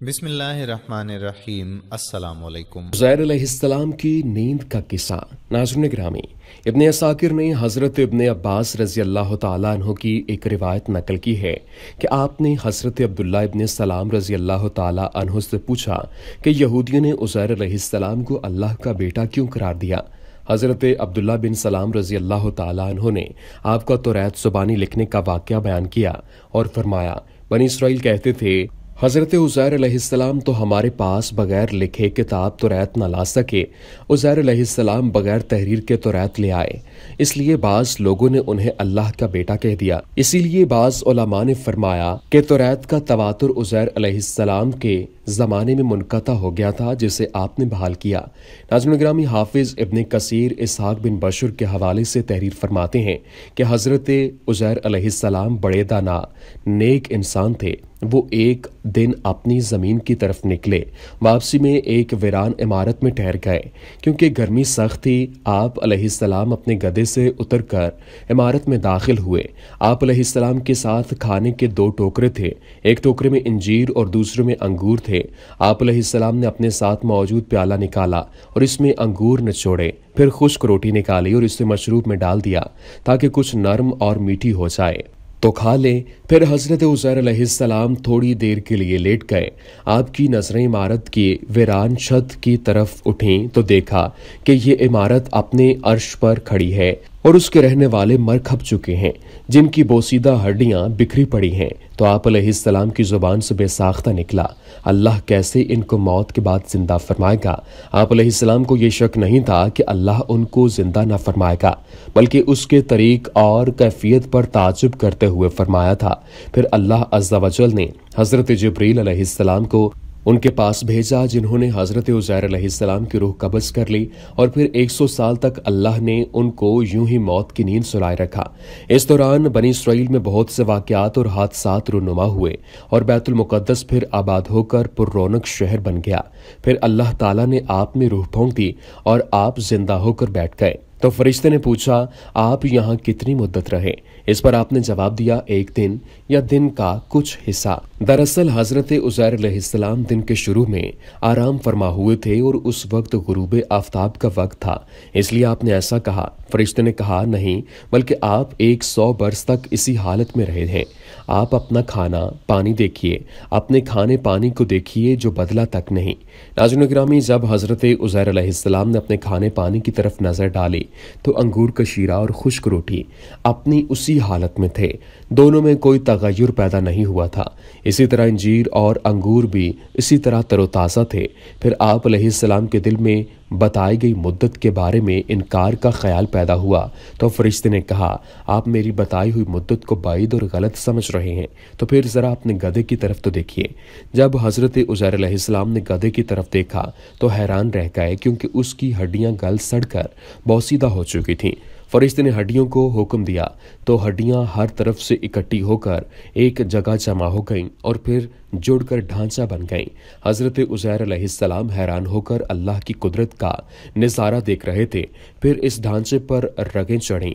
बिस्मिल्लाहिर्रहमानिर्रहीम। अस्सलाम वालेकुम। उज़ैर अलैहिस्सलाम की नींद का किस्सा। नाज़रीन गिरामी, इब्ने असाकिर ने हज़रत इब्ने अब्बास रज़ी अल्लाह तआला अन्हु की एक रिवायत नकल की है कि आपने हज़रत अब्दुल्ला इब्ने सलाम रज़ी अल्लाह तआला अन्हु से पूछा कि यहूदियों ने उज़ैर अलैहिस्सलाम को अल्लाह का बेटा क्यों करार दिया। हज़रत अब्दुल्ला बिन सलाम रज़ी अल्लाह तआला अन्हु ने आपका तौरात ज़ुबानी लिखने का वाक़या बयान किया और फरमाया, बनी इसराइल कहते थे हज़रत उज़ैर अलैहिस्सलाम तो हमारे पास बगैर लिखे किताब तौरात न ला सके। उज़ैर अलैहिस्सलाम बगैर तहरीर के तौरात ले आए, इसलिए बाज़ लोगों ने उन्हें अल्लाह का बेटा कह दिया। इसीलिए बाज़ उलमा ने फरमाया कि तौरात का तवातुर उज़ैर अलैहिस्सलाम के ज़माने में मुनक़ता हो गया था, जिसे आपने बहाल किया। नाज़रीन गिरामी, हाफिज़ इब्ने कसीर इसहाक बिन बशर के हवाले से तहरीर फरमाते हैं कि हज़रत उज़ैर अलैहिस्सलाम बड़े दाना नेक इंसान थे। वो एक दिन अपनी ज़मीन की तरफ निकले, वापसी में एक वीरान इमारत में ठहर गए। क्योंकि गर्मी सख्त थी, आप अलैहिस्सलाम अपने गधे से उतरकर इमारत में दाखिल हुए। आप अलैहिस्सलाम के साथ खाने के 2 टोकरे थे, एक टोकरे में इंजीर और दूसरे में अंगूर थे। आप अलैहिस्सलाम ने अपने साथ मौजूद प्याला निकाला और इसमें अंगूर निचोड़े, फिर खुश्क रोटी निकाली और इसे मशरूब में डाल दिया ताकि कुछ नरम और मीठी हो जाए तो खा लें। फिर हज़रत उज़ैर अलैहिस्सलाम थोड़ी देर के लिए लेट गए। आपकी नज़रें इमारत की वीरान छत की तरफ उठीं तो देखा कि ये इमारत अपने अर्श पर खड़ी है और उसके रहने वाले मर खप चुके हैं, जिनकी बोसीदा हड्डियां बिखरी पड़ी हैं। तो आप अलैहिस्सलाम की ज़ुबान से बेसाख्ता निकला, अल्लाह कैसे इनको मौत के बाद जिंदा फरमाएगा। आप अलैहिस्सलाम को ये शक नहीं था कि अल्लाह उनको जिंदा न फरमाएगा, बल्कि उसके तरीक और कैफियत पर ताजुब करते हुए फरमाया था। फिर अल्लाह अज़्ज़ा वजल ने हज़रत जिब्रील अलैहिस्सलाम को उनके पास भेजा, जिन्होंने हज़रत उज़ैर अलैहिस्सलाम की रूह कब्ज़ कर ली और फिर 100 साल तक अल्लाह ने उनको यूं ही मौत की नींद सुलाए रखा। इस दौरान बनी इसराइल में बहुत से वाक़यात और हादसात रुनुमा हुए और बैतुल मुक़द्दस फिर आबाद होकर पुररौनक शहर बन गया। फिर अल्लाह ताला ने आप में रूह फूंक दी और आप जिंदा होकर बैठ गए। तो फरिश्ते ने पूछा, आप यहाँ कितनी मुद्दत रहे? इस पर आपने जवाब दिया, 1 दिन या दिन का कुछ हिस्सा। दरअसल हज़रत उज़ैर अलैहिस्सलाम दिन के शुरू में आराम फरमा हुए थे और उस वक्त गुरूब आफ्ताब का वक्त था, इसलिए आपने ऐसा कहा। फरिश्ते ने कहा, नहीं, बल्कि आप 100 बरस तक इसी हालत में रहे हैं। आप अपना खाना पानी देखिए, अपने खाने पानी को देखिए, जो बदला तक नहीं। नाज़रीन गिरामी, जब हज़रत उज़ैर अलैहिस्सलाम ने अपने खाने पानी की तरफ नज़र डाली तो अंगूर का शीरा और खुश्क रोटी अपनी उसी हालत में थे, दोनों में कोई तगय्युर पैदा नहीं हुआ था। इसी तरह इंजीर और अंगूर भी इसी तरह तरोताज़ा थे। फिर आप अलैहिस्सलाम के दिल में बताई गई मुद्दत के बारे में इनकार का ख्याल पैदा हुआ तो फरिश्ते ने कहा, आप मेरी बताई हुई मुद्दत को बाइद और गलत समझ रहे हैं, तो फिर ज़रा अपने गधे की तरफ तो देखिए। जब हज़रत उज़ैर अलैहिस्सलाम ने गधे की तरफ देखा तो हैरान रह गए, क्योंकि उसकी हड्डियां गल सड़कर बोसीदा हो चुकी थीं। फरिश्ते ने हड्डियों को हुक्म दिया तो हड्डियां हर तरफ से इकट्ठी होकर एक जगह जमा हो गईं और फिर जुड़कर ढांचा बन गईं। हज़रत उज़ैर अलैहिस्सलाम हैरान होकर अल्लाह की कुदरत का नज़ारा देख रहे थे। फिर इस ढांचे पर रगें चढ़ीं,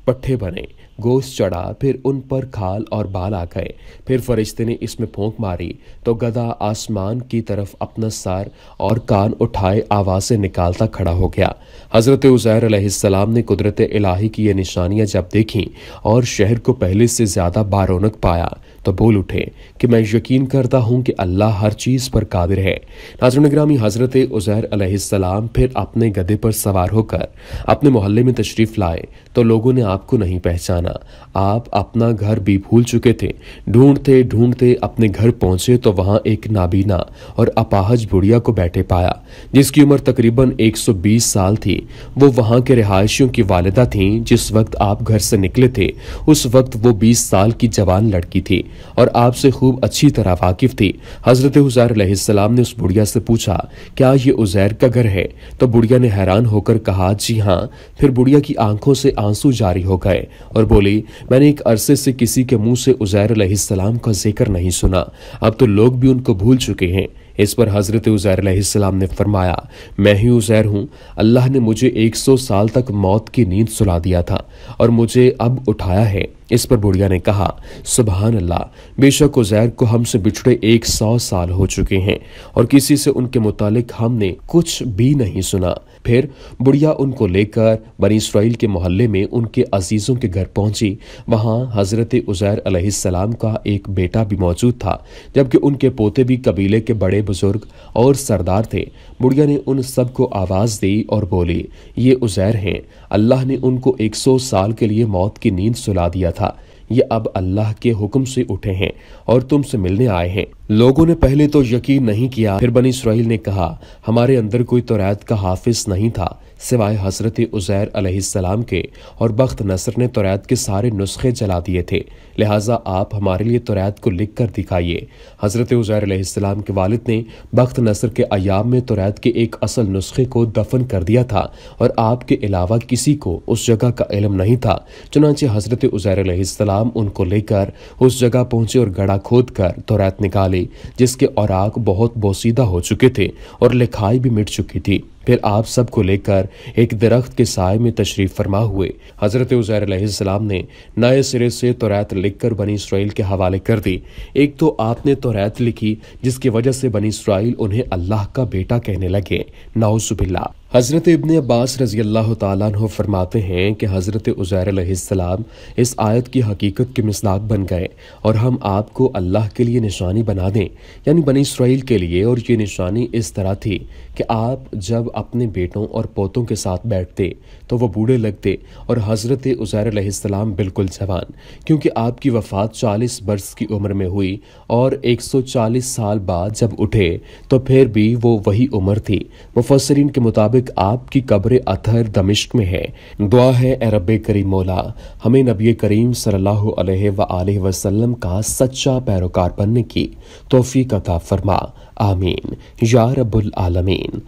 पट्ठे बने, गोश्त चढ़ा, फिर उन पर खाल और बाल आ गए। फिर फरिश्ते ने इसमें फूंक मारी तो गधा आसमान की तरफ अपना सर और कान उठाए आवाज़ें निकालता खड़ा हो गया। हज़रत उज़ैर अलैहिस्सलाम ने कुदरत इलाही की ये निशानियां जब देखीं और शहर को पहले से ज़्यादा बारौनक पाया तो बोल उठे कि मैं यकीन करता हूँ कि अल्लाह हर चीज़ पर कादिर है। नाज़रीन गिरामी, हज़रत उज़ैर अलैहिस्सलाम फिर अपने गधे पर सवार होकर अपने मोहल्ले में तशरीफ़ लाए तो लोगों ने आपको नहीं पहचाना। आप अपना घर भी भूल चुके थे। ढूंढते ढूंढते अपने घर पहुंचे तो वहां एक नाबीना और अपाहज बुढ़िया को बैठे पाया, जिसकी उम्र तकरीबन 120 साल थी। वो वहां के रिहायशियों की वालिदा थीं। जिस वक्त आप घर से निकले थे उस वक्त वो 20 साल की जवान लड़की थी और आपसे खूब अच्छी तरह वाकिफ थी। हज़रत उज़ैर अलैहिस्सलाम ने उस बुढ़िया से पूछा, क्या ये उज़ैर का घर है? तो बुढ़िया ने हैरान होकर कहा, जी हाँ। फिर बुढ़िया की आंखों से आंसू जारी हो गए और बोली, मैंने एक अरसे से किसी के मुंह से उज़ैर अलैहिस्सलाम का जिक्र नहीं सुना। अब तो लोग भी उनको भूल चुके हैं। इस पर हजरत उज़ैर अलैहिस्सलाम ने फरमाया, मैं ही उज़ैर हूँ। अल्लाह ने मुझे 100 साल तक मौत की नींद सुला दिया था और मुझे अब उठाया है। इस पर बुढ़िया ने कहा, सुभान अल्लाह, बेशक उज़ैर को हमसे बिछड़े 100 साल हो चुके हैं और किसी से उनके मुतालिक हमने कुछ भी नहीं सुना। फिर बुढ़िया उनको लेकर बनी इस्राइल के मोहल्ले में उनके अजीजों के घर पहुंची। वहां हजरत उज़ैर अलैहिस्सलाम का एक बेटा भी मौजूद था, जबकि उनके पोते भी कबीले के बड़े बुजुर्ग और सरदार थे। बुढ़िया ने उन सबको आवाज दी और बोली, ये उज़ैर हैं। अल्लाह ने उनको 100 साल के लिए मौत की नींद सुला दिया था। ये अब अल्लाह के हुक्म से उठे हैं और तुमसे मिलने आए हैं। लोगों ने पहले तो यकीन नहीं किया। फिर बनी इस्राइल ने कहा, हमारे अंदर कोई तौरात का हाफिज नहीं था सिवाय हजरत उज़ैर अलैहिस्सलाम के, और बख्त नसर ने तौरात के सारे नुस्खे जला दिए थे, लिहाजा आप हमारे लिए तौरात को लिख कर दिखाइए। हजरत उज़ैर अलैहिस्सलाम के वालिद ने बख्त नसर के अयाम में तौरात के एक असल नुस्खे को दफन कर दिया था और आपके अलावा किसी को उस जगह का इल्म नहीं था। चुनांचे हजरत उज़ैर अलैहिस्सलाम उनको लेकर उस जगह पहुंचे और गड़ा खोद कर तौरात निकाली, जिसके औराक बहुत बोसीदा हो चुके थे और लिखाई भी मिट चुकी थी। फिर आप सबको लेकर एक दरख्त के साय में तशरीफ फरमा हुए। हजरत उज़ैर अलैहिस्सलाम ने नए सिरे से तौरात लिखकर बनी इस्राइल के हवाले कर दी। एक तो आपने तौरात लिखी जिसकी वजह से बनी इस्राइल उन्हें अल्लाह का बेटा कहने लगे, नाउज़ुबिल्लाह। हजरत इब्ने अब्बास रज़ी अल्लाह तआला अन्हु फरमाते हैं कि हजरत उज़ैर अलैहिस्सलाम इस आयत की हकीकत के मिसदाक बन गए और हम आपको अल्लाह के लिए निशानी बना दें, यानी बनी इस्राइल के लिए। और ये निशानी इस तरह थी कि आप जब अपने बेटों और पोतों के साथ बैठते तो वो बूढ़े लगते और हजरत उज़ैर अलैहिस्सलाम बिल्कुल जवान, क्योंकि आपकी वफ़ात 40 बरस की उम्र में हुई और 140 साल बाद जब उठे तो फिर भी वो वही उम्र थी। मुफस्सिरीन के मुताबिक आपकी कब्र अतहर दमिश्क में है। दुआ है, ए रब्बे करीम मौला, हमें नबी करीम सल्लल्लाहु अलैहि वसल्लम का सच्चा पैरोकार बनने की तौफीक अता फरमा। आमीन या रब्बुल आलमीन।